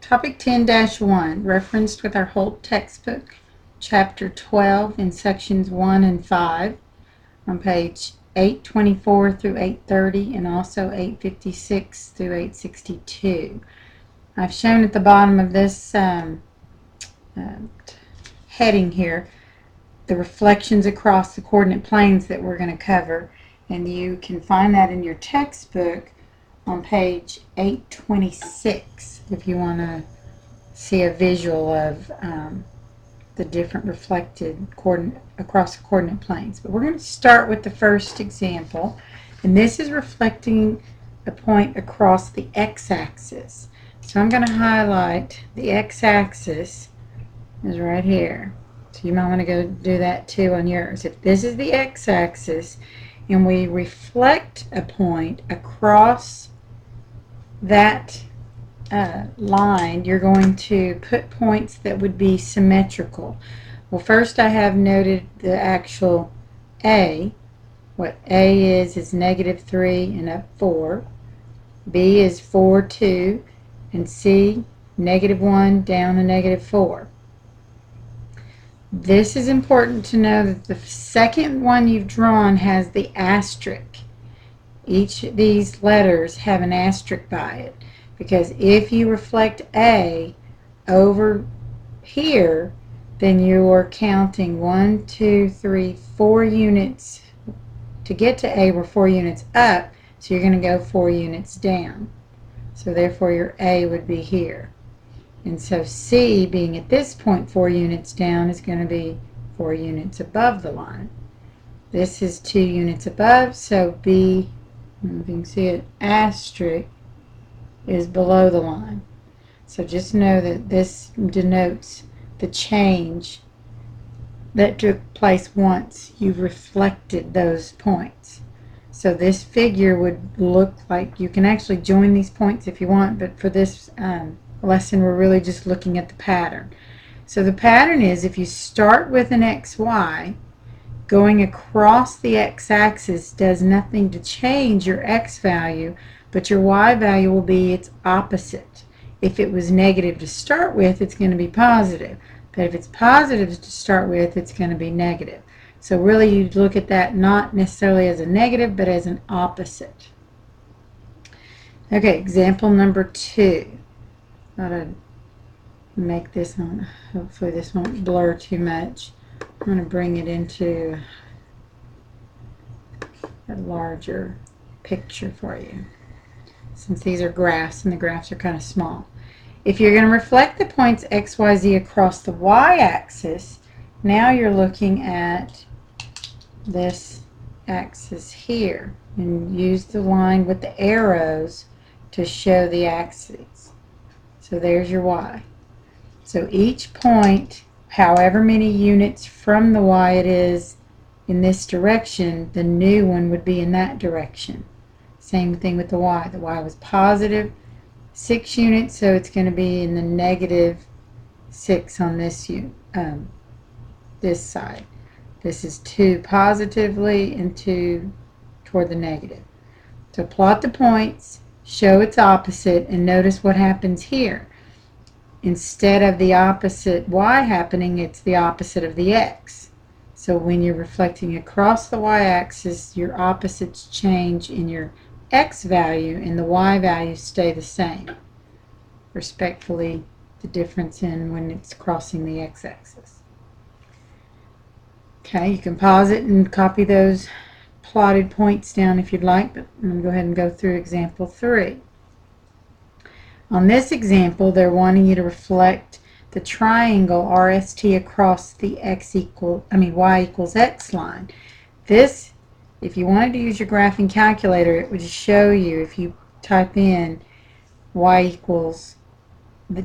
Topic 10-1, referenced with our Holt textbook, Chapter 12 in Sections 1 and 5, on page 824 through 830 and also 856 through 862. I've shown at the bottom of this heading here the reflections across the coordinate planes that we're going to cover, and you can find that in your textbook on page 826 if you want to see a visual of the different reflected coordinate across the coordinate planes. But we're going to start with the first example, and this is reflecting a point across the x-axis. So I'm going to highlight the x-axis is right here. So you might want to go do that too on yours. If this is the x-axis and we reflect a point across that line, you're going to put points that would be symmetrical. Well, first I have noted the actual A. What A is -3 and up 4. B is 4, 2, and C -1 down to -4. This is important to know that the second one you've drawn has the asterisk. Each of these letters have an asterisk by it, because if you reflect A over here, then you are counting 1, 2, 3, 4 units. To get to A, we're 4 units up, so you're going to go 4 units down. So therefore your A would be here. And so C, being at this point 4 units down, is going to be 4 units above the line. This is 2 units above, so B, if you can see it, asterisk, is below the line. So just know that this denotes the change that took place once you've reflected those points. So this figure would look like, you can actually join these points if you want, but for this lesson we're really just looking at the pattern. So the pattern is, if you start with an XY, going across the x-axis does nothing to change your x value, but your y value will be its opposite. If it was negative to start with, it's going to be positive. But if it's positive to start with, it's going to be negative. So really you look at that not necessarily as a negative, but as an opposite. Okay, example number 2. Thought I'd make this on, hopefully this won't blur too much. I'm going to bring it into a larger picture for you, since these are graphs and the graphs are kind of small. If you're going to reflect the points x, y, z across the y-axis, now you're looking at this axis here, and use the line with the arrows to show the axes. So there's your y. So each point, however many units from the y it is in this direction, the new one would be in that direction. Same thing with the y. The y was positive 6 units, so it's going to be in the -6 on this this side. This is 2 positively and 2 toward the negative. So plot the points, show its opposite, and notice what happens here. Instead of the opposite y happening, it's the opposite of the x. So when you're reflecting across the y-axis, your opposites change in your x value and the y values stay the same. Respectfully, the difference in when it's crossing the x-axis. Okay, you can pause it and copy those plotted points down if you'd like, but I'm going to go ahead and go through example 3. On this example, they're wanting you to reflect the triangle RST across the y equals x line. This, if you wanted to use your graphing calculator, it would show you, if you type in y equals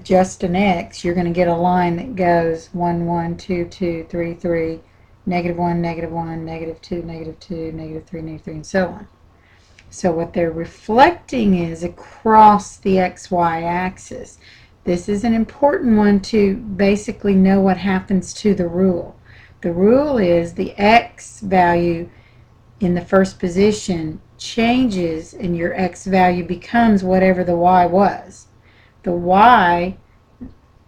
just an x, you're going to get a line that goes 1, 1, 2, 2, 3, 3, -1, -1, -2, -2, -3, -3, and so on. So what they're reflecting is across the xy axis. This is an important one to basically know what happens to the rule. The rule is the x value in the first position changes and your x value becomes whatever the y was. The y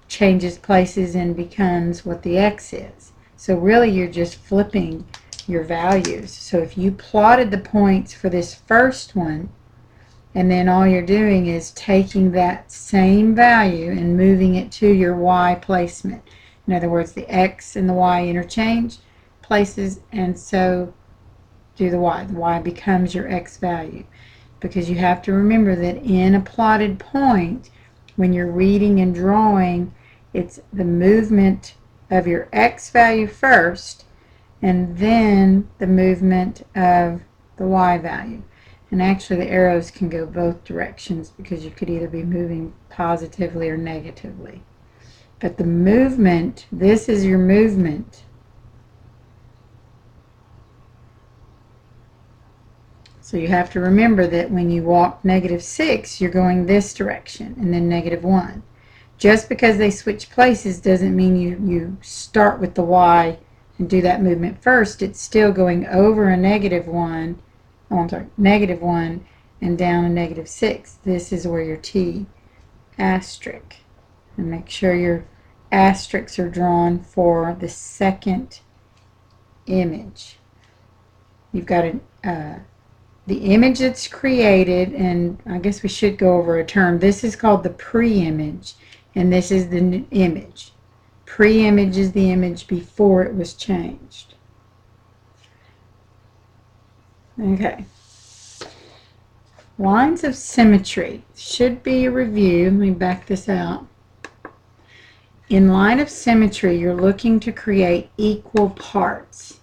changes places and becomes what the x is. So really you're just flipping your values. So if you plotted the points for this first one, and then all you're doing is taking that same value and moving it to your y placement. In other words, the x and the y interchange places, and so do the y. The y becomes your x value. Because you have to remember that in a plotted point, when you're reading and drawing, it's the movement of your x value first, and then the movement of the y value. And actually the arrows can go both directions because you could either be moving positively or negatively. But the movement, this is your movement. So you have to remember that when you walk -6, you're going this direction, and then -1. Just because they switch places doesn't mean you start with the y and do that movement first. It's still going over a -1, oh, I'm sorry, -1 and down a -6. This is where your T asterisk. And make sure your asterisks are drawn for the second image. You've got the image that's created, and I guess we should go over a term. This is called the pre-image, and this is the image. Pre-image is the image before it was changed. Okay. Lines of symmetry should be a review. Let me back this out. In line of symmetry, you're looking to create equal parts.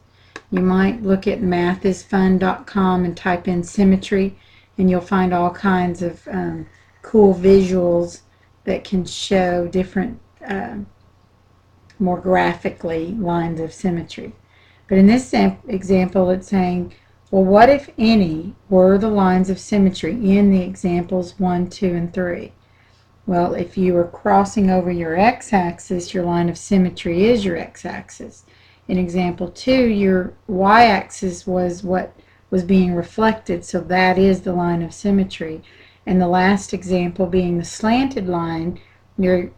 You might look at mathisfun.com and type in symmetry, and you'll find all kinds of cool visuals that can show different, more graphically, lines of symmetry. But in this example, it's saying, well, what if any were the lines of symmetry in the examples 1, 2, and 3? Well, if you were crossing over your x-axis, your line of symmetry is your x-axis. In example 2, your y-axis was what was being reflected, so that is the line of symmetry. And the last example being the slanted line, your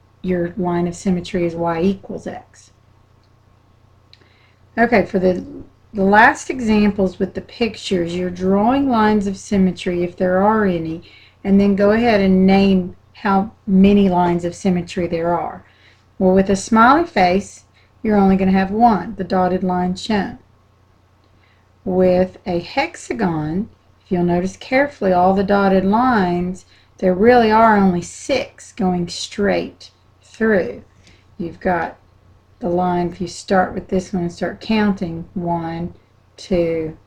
line of symmetry is y equals x. Okay, for the last examples with the pictures, you're drawing lines of symmetry if there are any, and then go ahead and name how many lines of symmetry there are. Well, with a smiley face, you're only going to have one, the dotted line shown. With a hexagon, if you'll notice carefully all the dotted lines, there really are only 6 going straight through. You've got the line, if you start with this one and start counting, 1, 2,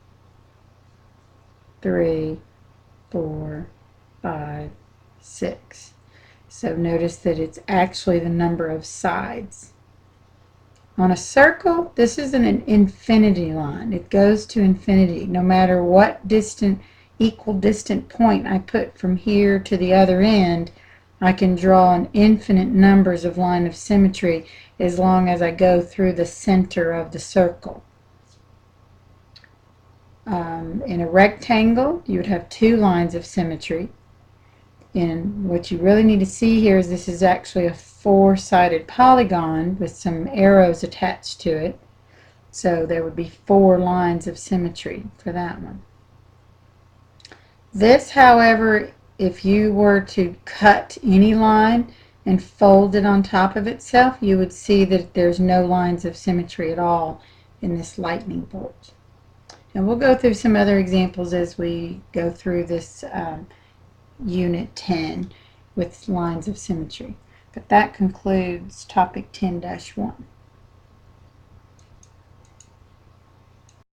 3, 4, 5, 6. So notice that it's actually the number of sides. On a circle, this is an infinity line. It goes to infinity. No matter what equal distant point I put from here to the other end, I can draw an infinite numbers of line of symmetry as long as I go through the center of the circle. In a rectangle, you would have 2 lines of symmetry. And what you really need to see here is this is actually a 4-sided polygon with some arrows attached to it. So there would be 4 lines of symmetry for that one. This, however, if you were to cut any line and fold it on top of itself, you would see that there's no lines of symmetry at all in this lightning bolt. And we'll go through some other examples as we go through this Unit 10 with lines of symmetry. But that concludes topic 10-1.